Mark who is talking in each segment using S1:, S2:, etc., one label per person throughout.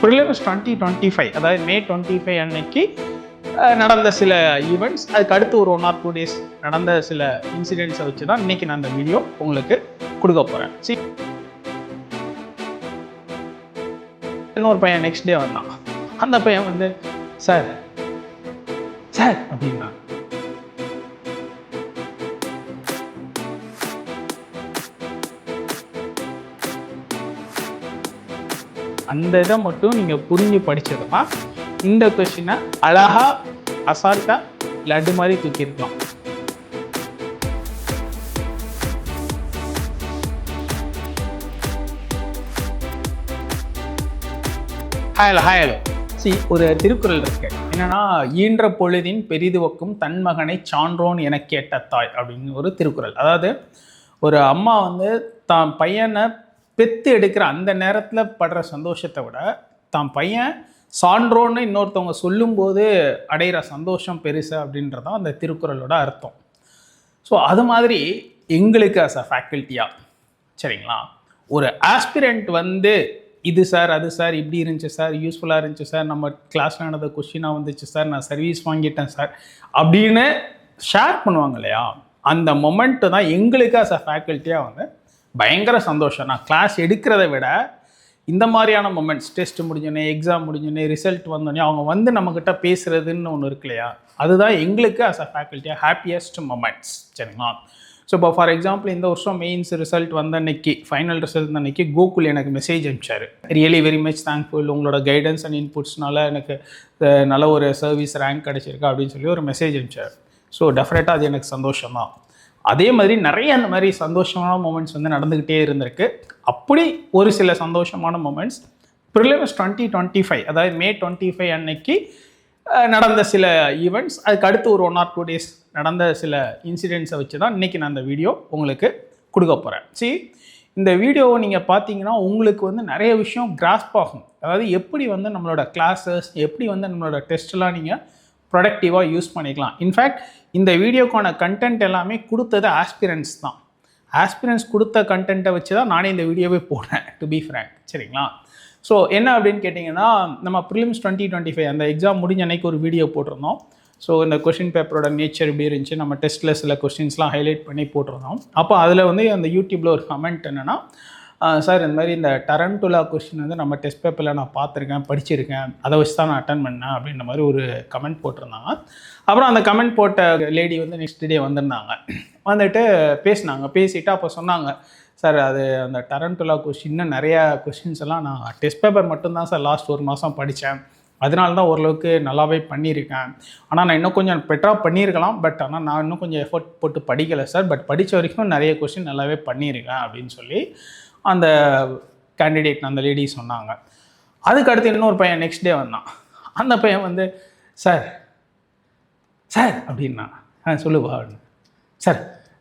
S1: Prelims 2025 அதாவது மே 25 அன்னைக்கு நடந்த சில ஈவெண்ட்ஸ், அதுக்கு அடுத்து ஒரு 1 or 2 days நடந்த சில இன்சிடென்ட்ஸை வச்சு தான் இன்னைக்கு நான் அந்த வீடியோ உங்களுக்கு கொடுக்க போகிறேன். இன்னொரு பையன் நெக்ஸ்ட் டே வந்தான். அந்த பையன் வந்து சார் சார் அப்படின்னா அந்த இதை மட்டும் நீங்கள் புரிஞ்சு படிச்சதுமா இந்த கொஸ்டினை அழகா அசால்ட்டா லட்டு மாதிரி தூக்கியிருக்கலாம். ஹலோ ஒரு திருக்குறள் இருக்கு என்னன்னா, ஈன்ற பொழுதின் பெரிதுவக்கும் தன் மகனை சான்றோன் என கேட்ட தாய் அப்படின்னு ஒரு திருக்குறள். அதாவது ஒரு அம்மா வந்து தான் பையனை பெத்து எடுக்கிற அந்த நேரத்தில் படுற சந்தோஷத்தை விட தான் பையன் சான்றோன்னு இன்னொருத்தவங்க சொல்லும்போது அடைகிற சந்தோஷம் பெருசு அப்படின்றதான் அந்த திருக்குறளோட அர்த்தம். ஸோ அது மாதிரி எங்களுக்கு அஸ் அ ஃபேக்கல்ட்டியாக சரிங்களா, ஒரு ஆஸ்பிரண்ட் வந்து இது சார் அது சார் இப்படி இருந்துச்சு சார், யூஸ்ஃபுல்லாக இருந்துச்சு சார், நம்ம கிளாஸில் நடந்த கொஸ்டினாக வந்துச்சு சார், நான் சர்வீஸ் வாங்கிட்டேன் சார் அப்படின்னு ஷேர் பண்ணுவாங்க இல்லையா, அந்த மொமெண்ட்டு தான் எங்களுக்கு அஸ் அ ஃபேக்கல்ட்டியாக வந்து பயங்கர சந்தோஷம். நான் கிளாஸ் எடுக்கிறத விட இந்த மாதிரியான மொமெண்ட்ஸ், டெஸ்ட் முடிஞ்சோடனே, எக்ஸாம் முடிஞ்சோடனே, ரிசல்ட் வந்தோடனே அவங்க வந்து நம்மக்கிட்ட பேசுகிறதுன்னு ஒன்று இருக்கு இல்லையா, அதுதான் எங்களுக்கு அஸ் அ ஃபேக்கல்ட்டியாக ஹாப்பியஸ்ட் மொமெண்ட்ஸ் சரிங்களா. ஸோ இப்போ ஃபார் எக்ஸாம்பிள் இந்த வருஷம் மெயின்ஸ் ரிசல்ட் வந்த அன்னைக்கு, ஃபைனல் ரிசல்ட் அன்னைக்கு கோகுல் எனக்கு மெசேஜ் அனுப்பிச்சார். ரியலி வெரி மச் தேங்க்ஃபுல், உங்களோட கைடன்ஸ் அண்ட் இன்புட்ஸ்னால எனக்கு நல்ல ஒரு சர்வீஸ் ரேங்க் கிடச்சிருக்கு அப்படின்னு சொல்லி ஒரு மெசேஜ் அனுப்பிச்சார். ஸோ டெஃபினட்டாக அது எனக்கு சந்தோஷம் தான். அதே மாதிரி நிறைய அந்த மாதிரி சந்தோஷமான மூமெண்ட்ஸ் வந்து நடந்துக்கிட்டே இருந்திருக்கு. அப்படி ஒரு சில சந்தோஷமான மூமெண்ட்ஸ் ப்ரிலிம்ஸ் 2025 அதாவது மே 25 அன்னைக்கு நடந்த சில ஈவெண்ட்ஸ், அதுக்கு அடுத்து ஒரு 1 or 2 days நடந்த சில இன்சிடென்ட்ஸை வச்சு தான் இன்றைக்கி நான் இந்த வீடியோ உங்களுக்கு கொடுக்க போகிறேன். இந்த வீடியோவை நீங்கள் பார்த்தீங்கன்னா உங்களுக்கு வந்து நிறைய விஷயம் கிராஸ்ப் ஆகும். அதாவது எப்படி வந்து நம்மளோட கிளாஸஸ், எப்படி வந்து நம்மளோட டெஸ்ட்லாம் நீங்கள் ப்ரொடக்டிவாக யூஸ் பண்ணிக்கலாம். இன்ஃபேக்ட் இந்த வீடியோக்கான கண்டென்ட் எல்லாமே கொடுத்தது ஆஸ்பிரன்ஸ் தான். ஆஸ்பிரன்ஸ் கொடுத்த கண்டென்ட்டை வச்சு தான் நானே இந்த வீடியோவே போடுறேன், டு பி ஃப்ரேங்க் சரிங்களா. ஸோ என்ன அப்படின்னு கேட்டிங்கன்னா, நம்ம ப்ரிலிம்ஸ் 2025 அந்த எக்ஸாம் முடிஞ்ச அன்னைக்கு ஒரு வீடியோ போட்டிருந்தோம். ஸோ இந்த கொஷின் பேப்பரோட நேச்சர் இப்படி இருந்துச்சு, நம்ம டெஸ்ட்டில் சில கொஸ்டின்ஸ்லாம் ஹைலைட் பண்ணி போட்டிருந்தோம். அப்போ அதில் வந்து அந்த யூடியூப்பில் ஒரு கமெண்ட் என்னென்னா, சார் இந்த மாதிரி இந்த டரண்டுலா கொஸ்டின் வந்து நம்ம டெஸ்ட் பேப்பரில் நான் பார்த்துருக்கேன், படிச்சிருக்கேன், அதை வச்சு தான் நான் அட்டன் பண்ணேன் அப்படின்ற மாதிரி ஒரு கமெண்ட் போட்டிருந்தாங்க. அப்புறம் அந்த கமெண்ட் போட்ட லேடி வந்து நெக்ஸ்ட் டே வந்திருந்தாங்க, வந்துட்டு பேசிட்டு அப்போ சொன்னாங்க, சார் அது அந்த டரண்டுலா கொஸ்டின்னு நிறையா கொஸ்டின்ஸ் எல்லாம் நான் டெஸ்ட் பேப்பர் மட்டும்தான் சார் லாஸ்ட் 1 மாதம் படித்தேன், அதனால தான் ஓரளவுக்கு நல்லாவே பண்ணியிருக்கேன், ஆனால் நான் இன்னும் கொஞ்சம் பெட்டராக பண்ணியிருக்கலாம், பட் ஆனால் நான் இன்னும் கொஞ்சம் எஃபர்ட் போட்டு படிக்கலை சார், பட் படித்த வரைக்கும் நிறைய கொஸ்டின் நல்லாவே பண்ணியிருக்கேன் அப்படின்னு சொல்லி அந்த கேண்டிடேட் அந்த லேடி சொன்னாங்க. அதுக்கடுத்து இன்னொரு பையன் நெக்ஸ்ட் டே வந்தான். அந்த பையன் வந்து சார் சார் அப்படின்னா சொல்லுவா சார்,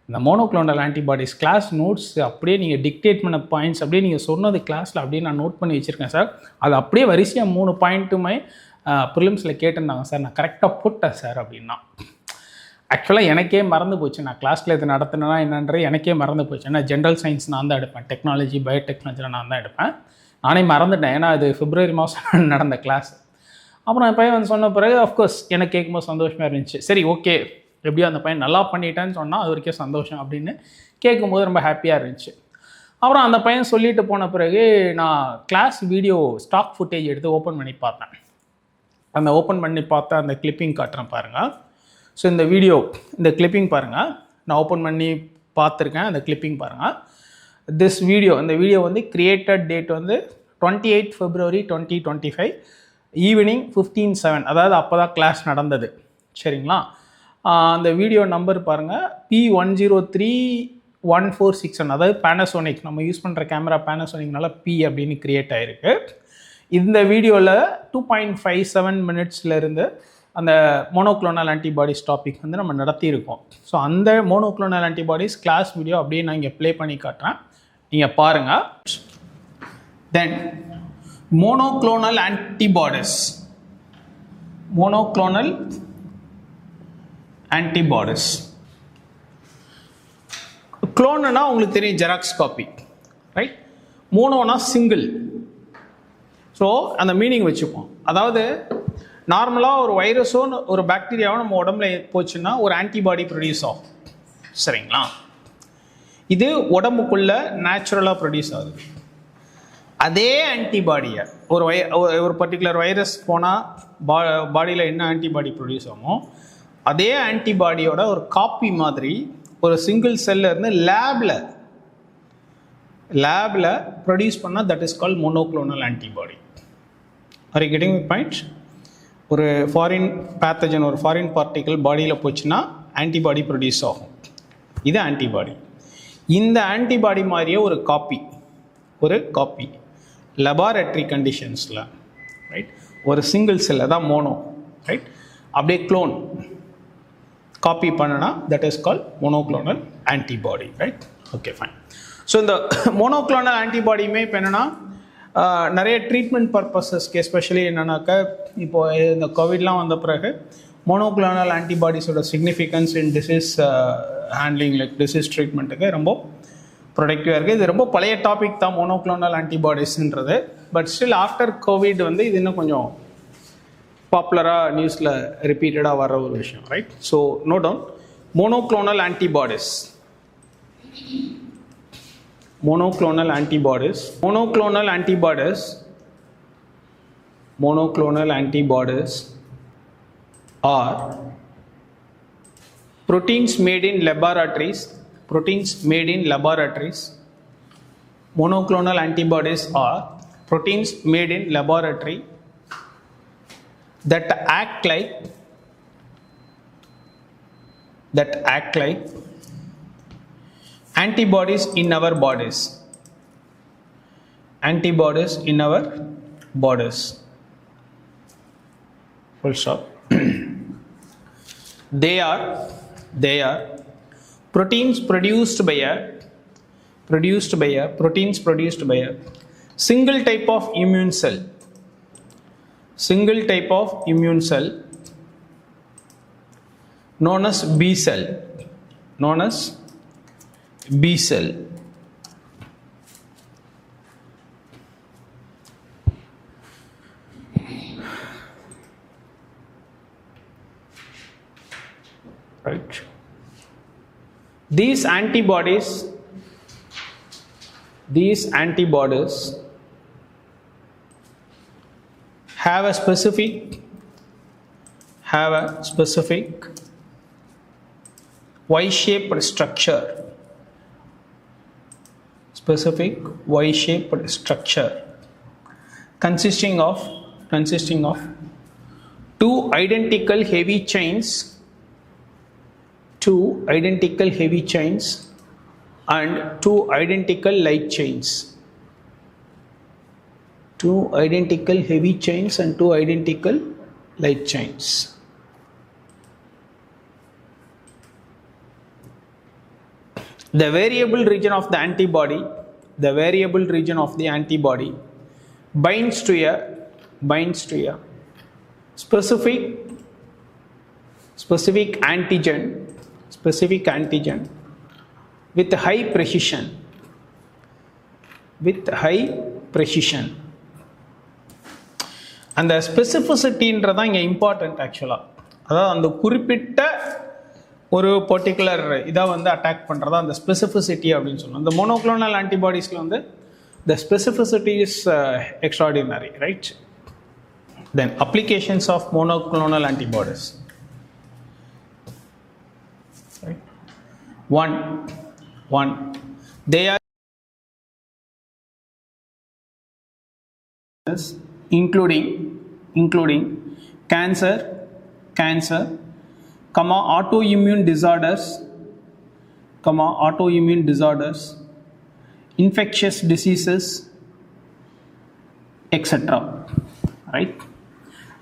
S1: இந்த மோனோக்ளோனல் ஆன்டிபாடிஸ் கிளாஸ் நோட்ஸ் அப்படியே நீங்கள் டிக்டேட் பண்ண பாயிண்ட்ஸ் அப்படியே நீங்கள் சொன்னது கிளாஸில் அப்படியே நான் நோட் பண்ணி வச்சுருக்கேன் சார், அது அப்படியே வரிசையாக 3 பாயிண்ட்டுமே ப்ரிலிம்ஸில் கேட்டிருந்தாங்க சார், நான் கரெக்டாக போட்டேன் சார் அப்படின்னா. ஆக்சுவலாக எனக்கே மறந்து போச்சு, நான் கிளாஸில் இது நடத்தினா என்னன்றது எனக்கே மறந்து போச்சு. ஏன்னா ஜென்ரல் சயின்ஸ் நான் தான் எடுப்பேன், டெக்னாலஜி பயோடெக்னாலஜியில் நான் தான் எடுப்பேன், நானே மறந்துட்டேன், ஏன்னா அது February மாதம் நடந்த கிளாஸ். அப்புறம் அந்த பையன் வந்து சொன்ன பிறகு அஃப்கோர்ஸ் எனக்கு கேட்கும்போது சந்தோஷமாக இருந்துச்சு. சரி ஓகே, எப்படியோ அந்த பையன் நல்லா பண்ணிட்டேன்னு சொன்னால் அது வரைக்கும் சந்தோஷம் அப்படின்னு கேட்கும்போது ரொம்ப ஹாப்பியாக இருந்துச்சு. அப்புறம் அந்த பையன் சொல்லிட்டு போன பிறகு நான் கிளாஸ் வீடியோ ஸ்டாக் ஃபுட்டேஜ் எடுத்து ஓப்பன் பண்ணி பார்த்தேன். அந்த ஓப்பன் பண்ணி பார்த்தா அந்த கிளிப்பிங் காட்டுறேன் பாருங்கள். ஸோ இந்த வீடியோ, இந்த கிளிப்பிங் பாருங்கள், நான் ஓப்பன் பண்ணி பார்த்துருக்கேன், அந்த கிளிப்பிங் பாருங்கள். திஸ் வீடியோ, இந்த வீடியோ வந்து கிரியேட்டட் டேட் வந்து 28 February 2025 ஈவினிங் 15:07, அதாவது அப்போ தான் கிளாஸ் நடந்தது சரிங்களா. அந்த வீடியோ நம்பர் பாருங்கள், P103146, அதாவது பேனசோனிக், நம்ம யூஸ் பண்ணுற கேமரா பேனசோனிக்னால P அப்படின்னு கிரியேட் ஆகிருக்கு. இந்த வீடியோவில் 2.57 minutesலேருந்து அந்த மோனோக்ளோனல் ஆன்டிபாடிஸ் டாபிக் வந்து நம்ம நடத்தியிருக்கோம். ஸோ அந்த மோனோக்ளோனல் ஆன்டிபாடிஸ் கிளாஸ் வீடியோ அப்படியே நான் இங்கே ப்ளே பண்ணி காட்டுறேன், நீங்கள் பாருங்கள். தென் மோனோக்ளோனல் ஆன்டிபாடிஸ் க்ளோனுனா உங்களுக்கு தெரியும், ஜெராக்ஸ் காப்பி ரைட். மோனோனா சிங்கிள், ஸோ அந்த மீனிங் வச்சுப்போம். அதாவது நார்மலாக ஒரு வைரஸோ ஒரு பாக்டீரியாவோ நம்ம உடம்புல போச்சுன்னா ஒரு ஆன்டிபாடி ப்ரொடியூஸ் ஆகும். சரிங்களா? இது உடம்புக்குள்ள நேச்சுரலாக ப்ரொடியூஸ் ஆகுது. அதே ஆன்டிபாடியை ஒரு பர்டிகுலர் வைரஸ் போனால் பாடியில் என்ன ஆன்டிபாடி ப்ரொடியூஸ் ஆகுமோ அதே ஆன்டிபாடியோட ஒரு காப்பி மாதிரி ஒரு சிங்கிள் செல்ல இருந்து லேபில் ப்ரொடியூஸ் பண்ணால் that is called monoclonal antibody. Are you getting my point? ஒரு ஃபாரின் பேத்தஜன், ஒரு ஃபாரின் பார்ட்டிகல் பாடியில் போச்சுன்னா ஆன்டிபாடி ப்ரொடியூஸ் ஆகும். இது ஆன்டிபாடி. இந்த ஆன்டிபாடி மாதிரியே ஒரு காப்பி லெபார்டரி கண்டிஷன்ஸில், ரைட், ஒரு சிங்கிள் செல் தான் மோனோ, ரைட், அப்படியே க்ளோன் காப்பி பண்ணனா that is called monoclonal antibody, right? Okay, fine. So இந்த மோனோக்ளோனல் ஆன்டிபாடியுமே இப்போ என்னென்னா நிறைய ட்ரீட்மெண்ட் பர்பஸஸ்க்கு, எஸ்பெஷலி என்னன்னாக்கா இப்போ இந்த கோவிட்லாம் வந்த பிறகு மோனோக்ளோனல் ஆன்டிபாடிஸோட significance in disease handling, like disease ட்ரீட்மெண்ட்டுக்கு ரொம்ப ப்ரொடக்டிவாக இருக்குது. இது ரொம்ப பழைய டாபிக் தான் மோனோக்ளோனல் ஆன்டிபாடிஸ்ன்றது. பட் ஸ்டில் ஆஃப்டர் கோவிட் வந்து இது இன்னும் கொஞ்சம் பாப்புலராக நியூஸில் ரிப்பீட்டடாக வர ஒரு விஷயம், right? So note down monoclonal antibodies. Monoclonal antibodies are proteins made in laboratories. Monoclonal antibodies are proteins made in laboratory that act like antibodies in our bodies. Full stop. They are proteins produced by a single type of immune cell known as B cell. Right. These antibodies have a specific Y-shaped structure. Consisting of two identical heavy chains and two identical light chains. The variable region of the antibody binds to a specific antigen with high precision. அந்த ஸ்பெசிஃபிசிட்டின்றதான் இங்கே important ஆக்சுவலாக. அதாவது அந்த குறிப்பிட்ட ஒரு particular இதை வந்து attack பண்ணுறதா அந்த ஸ்பெசிஃபிசிட்டி அப்படின்னு சொல்லணும். இந்த மோனோக்ளோனல் ஆன்டிபாடிஸில் வந்து the specificity is extraordinary, right? Then applications of monoclonal antibodies. Right? One, they are including cancer, autoimmune disorders, infectious diseases, etc. Right?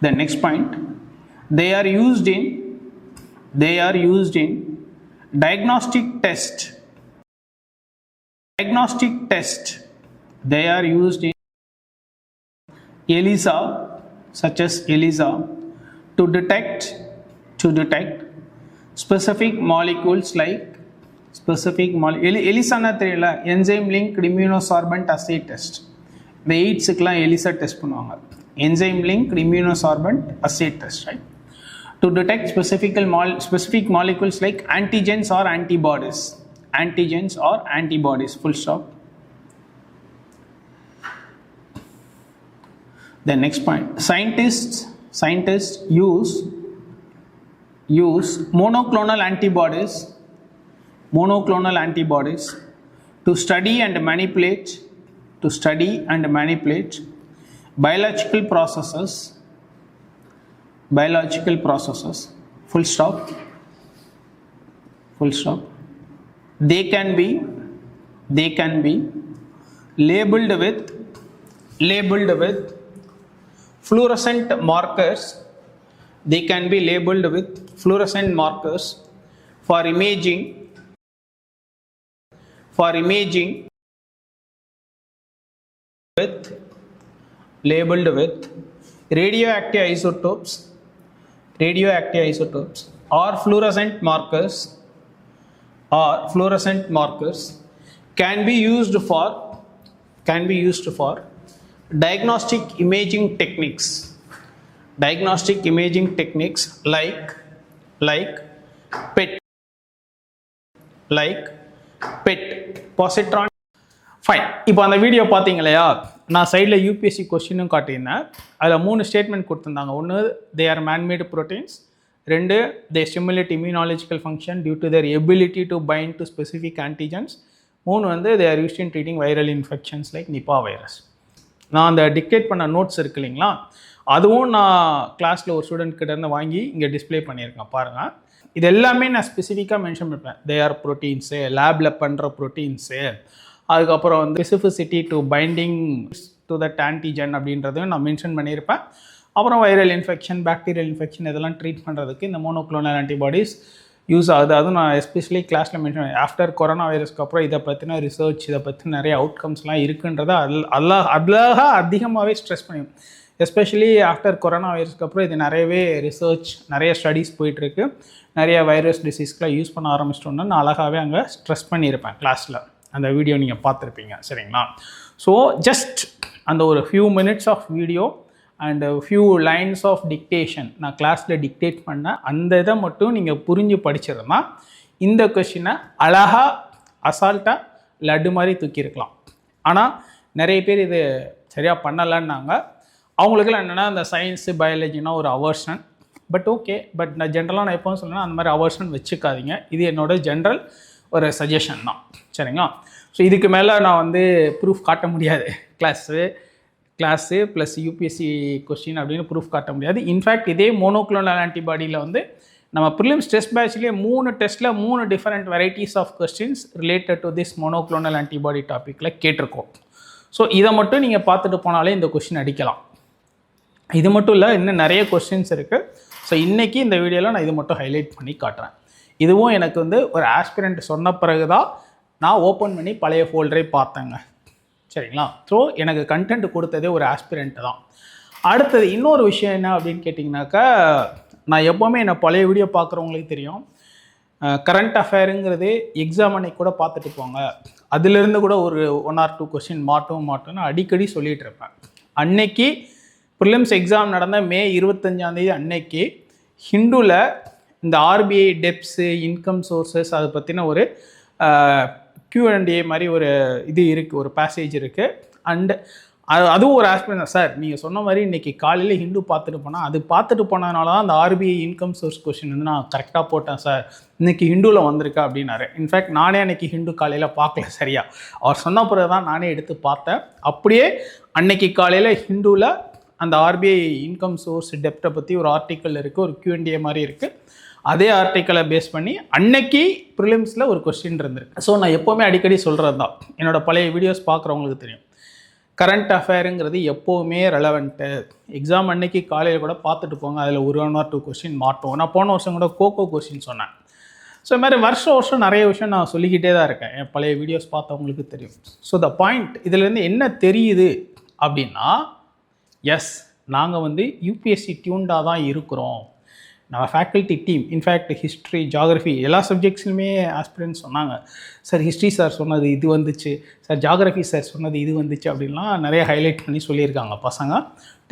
S1: The next point, they are used in diagnostic test. They are used in ELISA, such as ELISA, to detect specific molecules like ELISA na theriyala, enzyme linked immunosorbent assay test. இந்த எய்ட்ஸுக்கெலாம் ELISA test பண்ணுவாங்க. Enzyme link immunosorbent assay test, right? To detect specific molecules like antigens or antibodies. Antigens or antibodies, full stop. The next point, scientists use monoclonal antibodies to study and manipulate biological processes, full stop. They can be labeled with fluorescent markers. They can be labeled with fluorescent markers for imaging labeled with radioactive isotopes or fluorescent markers can be used for diagnostic imaging techniques like PET positron. Fine. இப்போ அந்த video பார்த்தீங்க இல்லையா, நான் சைடில் UPSC கொஸ்டினும் காட்டியிருந்தேன். அதில் 3 statement கொடுத்துருந்தாங்க. ஒன்று, they are manmade proteins. 2, they stimulate immunological function due to their ability to bind to specific antigens. 3 வந்து they are used in treating viral infections like Nipah virus. நான் அந்த டிக்டேட் பண்ண நோட்ஸ் இருக்கு இல்லைங்களா, அதுவும் நான் கிளாஸில் ஒரு ஸ்டூடெண்ட் கிட்டேருந்து வாங்கி இங்கே டிஸ்பிளே பண்ணியிருக்கேன் பாருங்கள். இது எல்லாமே நான் ஸ்பெசிஃபிக்காக மென்ஷன் பண்ணிப்பேன். தே ஆர் ப்ரோட்டீன்ஸு, லேபில் பண்ணுற ப்ரோட்டீன்ஸு, அதுக்கப்புறம் வந்து specificity to binding to that antigen அப்படின்றதையும் நான் மென்ஷன் பண்ணியிருப்பேன். அப்புறம் வைரல் இன்ஃபெக்ஷன், பாக்டீரியல் இன்ஃபெக்ஷன் இதெல்லாம் ட்ரீட் பண்ணுறதுக்கு இந்த மோனோக்ளோனல் ஆன்டிபாடிஸ் யூஸ் ஆகுது. அதுவும் நான் எஸ்பெஷலி கிளாஸில் மென்ஷன் பண்ணேன். ஆஃப்டர் கொரோனா வைரஸ்க்கு அப்புறம் இதை பற்றின ரிசர்ச், இதை பற்றி நிறைய அவுட்கம்ஸ்லாம் இருக்குன்றதை அதிகமாகவே ஸ்ட்ரெஸ் பண்ணி, எஸ்பெஷலி ஆஃப்டர் கொரோனா வைரஸ்க்கு அப்புறம் இது நிறையவே ரிசர்ச், நிறைய ஸ்டடீஸ் போயிட்டுருக்கு. நிறைய வைரஸ் டிசீஸ்க்கெலாம் யூஸ் பண்ண ஆரம்பிச்சிட்டோன்னு நான் அழகாகவே அங்கே ஸ்ட்ரெஸ் பண்ணியிருப்பேன் கிளாஸில். அந்த வீடியோ நீங்கள் பார்த்துருப்பீங்க, சரிங்களா? ஸோ ஜஸ்ட் அந்த ஒரு few minutes of video and few lines of dictation நான் கிளாஸில் டிக்டேட் பண்ண அந்த இதை மட்டும் நீங்கள் புரிஞ்சு படிச்சிருந்தா இந்த கொஷினை அழகாக அசால்ட்டாக லட்டு மாதிரி தூக்கியிருக்கலாம். ஆனால் நிறைய பேர் இது சரியாக பண்ணலைன்னாங்க. அவங்களுக்குலாம் என்னென்னா அந்த சயின்ஸு பயாலஜினா ஒரு அவர்ஷன். பட் ஓகே, பட் நான் ஜென்ரலாக நான் எப்போவும் சொல்லுன்னா அந்த மாதிரி அவர்ஷன் வச்சுக்காதீங்க. இது என்னோட ஜென்ரல் ஒரு சஜஷன் தான், சரிங்களா? ஸோ இதுக்கு மேலே நான் வந்து ப்ரூஃப் காட்ட முடியாது. கிளாஸு ப்ளஸ் UPSC கொஸ்டின் அப்படின்னு ப்ரூஃப் காட்ட முடியாது. இன்ஃபேக்ட் இதே மோனோக்ளோனல் ஆன்டிபாடியில் வந்து நம்ம ப்ரிலிம்ஸ் டெஸ்ட் பேட்ச்லேயே 3 டெஸ்ட்டில் 3 different varieties of questions related to this monoclonal antibody டாப்பிக்கில் கேட்டிருக்கோம். ஸோ இதை மட்டும் நீங்கள் பார்த்துட்டு போனாலே இந்த கொஸ்டின் அடிக்கலாம். இது மட்டும் இல்லை, இன்னும் நிறைய கொஸ்டின்ஸ் இருக்குது. ஸோ இன்றைக்கி இந்த வீடியோவில் நான் இது மட்டும் ஹைலைட் பண்ணி காட்டுறேன். இதுவும் எனக்கு வந்து ஒரு ஆஸ்பிரண்ட் சொன்ன பிறகு தான் நான் ஓப்பன் பண்ணி பழைய ஃபோல்டரை பார்த்தேங்க, சரிங்களா? ஸோ எனக்கு கண்டென்ட் கொடுத்ததே ஒரு ஆஸ்பிரண்ட்டு தான். அடுத்தது இன்னொரு விஷயம் என்ன அப்படின்னு கேட்டிங்கனாக்கா, நான் எப்போவுமே என்னை பழைய வீடியோ பார்க்குறவங்களுக்கு தெரியும், கரண்ட் அஃபேருங்கிறது எக்ஸாம் அன்னைக்கு கூட பார்த்துட்டு போங்க, அதிலிருந்து கூட ஒரு 1 or 2 கொஸ்டின் மாட்டோம்னு அடிக்கடி சொல்லிகிட்டு இருப்பேன். அன்னைக்கு ப்ரிலிம்ஸ் எக்ஸாம் நடந்த மே 25 அன்னைக்கு ஹிந்துவில் இந்த RBI டெப்ஸு, இன்கம் சோர்ஸஸ் அதை பற்றின ஒரு Q&A மாதிரி ஒரு இது இருக்குது, ஒரு பேசேஜ் இருக்குது. அண்டு அதுவும் ஒரு ஆஸ்பிரண்ட் சார் நீங்கள் சொன்ன மாதிரி இன்றைக்கி காலையில் ஹிந்து பார்த்துட்டு போனால், அது பார்த்துட்டு போனதுனால தான் அந்த RBI இன்கம் சோர்ஸ் கொஸ்டின் வந்து நான் கரெக்டாக போட்டேன் சார், இன்றைக்கி ஹிந்துவில் வந்திருக்கா அப்படின்னாரு. இன்ஃபேக்ட் நானே அன்றைக்கி ஹிந்து காலையில் பார்க்கல, சரியா? அவர் சொன்ன பிறகு தான் நானே எடுத்து பார்த்தேன். அப்படியே அன்னைக்கு காலையில் ஹிந்துவில் அந்த RBI இன்கம் சோர்ஸ் டெப்ட்டை பற்றி ஒரு ஆர்டிக்கல் இருக்குது, ஒரு Q&A மாதிரி இருக்குது. அதே ஆர்டிக்கலை பேஸ் பண்ணி அன்னைக்கு ப்ரிலிம்ஸில் ஒரு கொஸ்டின் இருந்திருக்கு. ஸோ நான் எப்போவுமே அடிக்கடி சொல்கிறது தான், என்னோடய பழைய வீடியோஸ் பார்க்குறவங்களுக்கு தெரியும், கரண்ட் அஃபேருங்கிறது எப்போவுமே ரெலவெண்ட்டு. எக்ஸாம் அன்னைக்கு காலையில் கூட பார்த்துட்டு போங்க, அதில் 1 or 2 கொஸ்டின் மாட்டோம். நான் போன வருஷம் கூட கோகோ கொஸ்டின் சொன்னேன். ஸோ இது மாதிரி வருஷம் நிறைய விஷயம் நான் சொல்லிக்கிட்டே தான் இருக்கேன், என் பழைய வீடியோஸ் பார்த்தவங்களுக்கு தெரியும். ஸோ த பாயிண்ட் இதுலேருந்து என்ன தெரியுது அப்படின்னா, எஸ் நாங்கள் வந்து UPSC டியூன்டாக தான் இருக்கிறோம். நம்ம faculty team, in fact history, geography எல்லா சப்ஜெக்ட்ஸ்லையுமே ஆஸ்பிரன்ஸ் சொன்னாங்க, சார் ஹிஸ்ட்ரி சார் சொன்னது இது வந்துச்சு, சார் ஜாகிரஃபி சார் சொன்னது இது வந்துச்சு அப்படின்லாம் நிறைய ஹைலைட் பண்ணி சொல்லியிருக்காங்க பசங்க.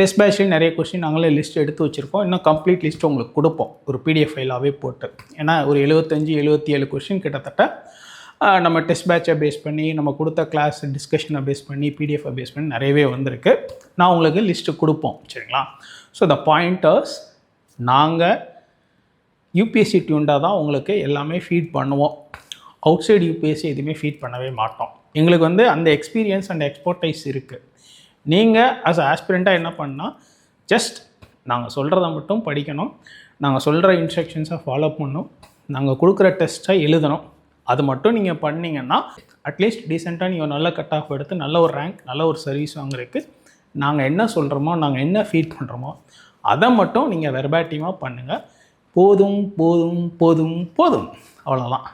S1: டெஸ்ட் பேட்ச்லேயும் நிறைய கொஸ்டின் நாங்களே லிஸ்ட் எடுத்து வச்சுருக்கோம். இன்னும் கம்ப்ளீட் லிஸ்ட் உங்களுக்கு கொடுப்போம் ஒரு PDF ஃபைலாகவே போட்டு. ஏன்னா ஒரு 75-77 கொஸ்டின் கிட்டத்தட்ட நம்ம டெஸ்ட் பேட்சை பேஸ் பண்ணி, நம்ம கொடுத்த கிளாஸ் டிஸ்கஷனை பேஸ் பண்ணி, PDF-ஐ பேஸ் பண்ணி நிறையவே வந்திருக்கு. நான் உங்களுக்கு லிஸ்ட்டு கொடுப்போம், சரிங்களா? ஸோ த பாயிண்டர்ஸ், நாங்கள் UPSC டியூண்டாக தான் உங்களுக்கு எல்லாமே ஃபீட் பண்ணுவோம். அவுட் சைடு UPSC எதுவுமே ஃபீட் பண்ணவே மாட்டோம். எங்களுக்கு வந்து அந்த எக்ஸ்பீரியன்ஸ் அண்ட் எக்ஸ்பர்டைஸ் இருக்குது. நீங்கள் ஆஸ் ஆஸ்பிரண்ட்டாக என்ன பண்ணால், ஜஸ்ட் நாங்கள் சொல்கிறத மட்டும் படிக்கணும், நாங்கள் சொல்கிற இன்ஸ்ட்ரக்ஷன்ஸை ஃபாலோ பண்ணணும், நாங்கள் கொடுக்குற டெஸ்ட்டை எழுதணும். அது மட்டும் நீங்கள் பண்ணிங்கன்னா அட்லீஸ்ட் டீசெண்டாக நீங்கள் நல்ல கட் ஆஃப் எடுத்து நல்ல ஒரு ரேங்க், நல்ல ஒரு சர்வீஸ் வாங்குறதுக்கு நாங்கள் என்ன சொல்கிறோமோ, நாங்கள் என்ன ஃபீட் பண்ணுறோமோ அதை மட்டும் நீங்கள் வெர்பாட்டிமாக பண்ணுங்கள். போதும் போதும் போதும் போதும், அவ்வளோதான்.